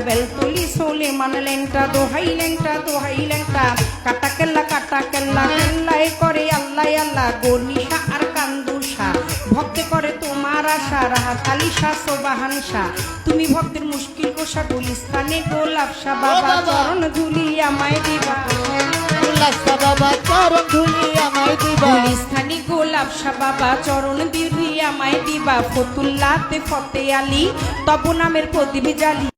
বেলতলি সোলেমান ল্যাংটা দোহাই ল্যাংটা কাটা কেল্লা কেল্লায় করে আল্লাহ আল্লাহ গনিশা আর কান্দুষা ভক্তে করে তোমার আশা রাহাত আলী শাহ সোবাহান শাহ তুমি ভক্তের মুশকিল কোষা গুলিস্তানে গোলাপ শাহ বাবা চরণ ধুলি আমায় দিবা বাবা চরণ ধুলি আমায় দিবা গুলিস্তানি গোলাপ শাহ বাবা চরণ দিলি আমায় দিবা ফতুল্লাতে ফতে আলী তব নামের প্রদীপ জালি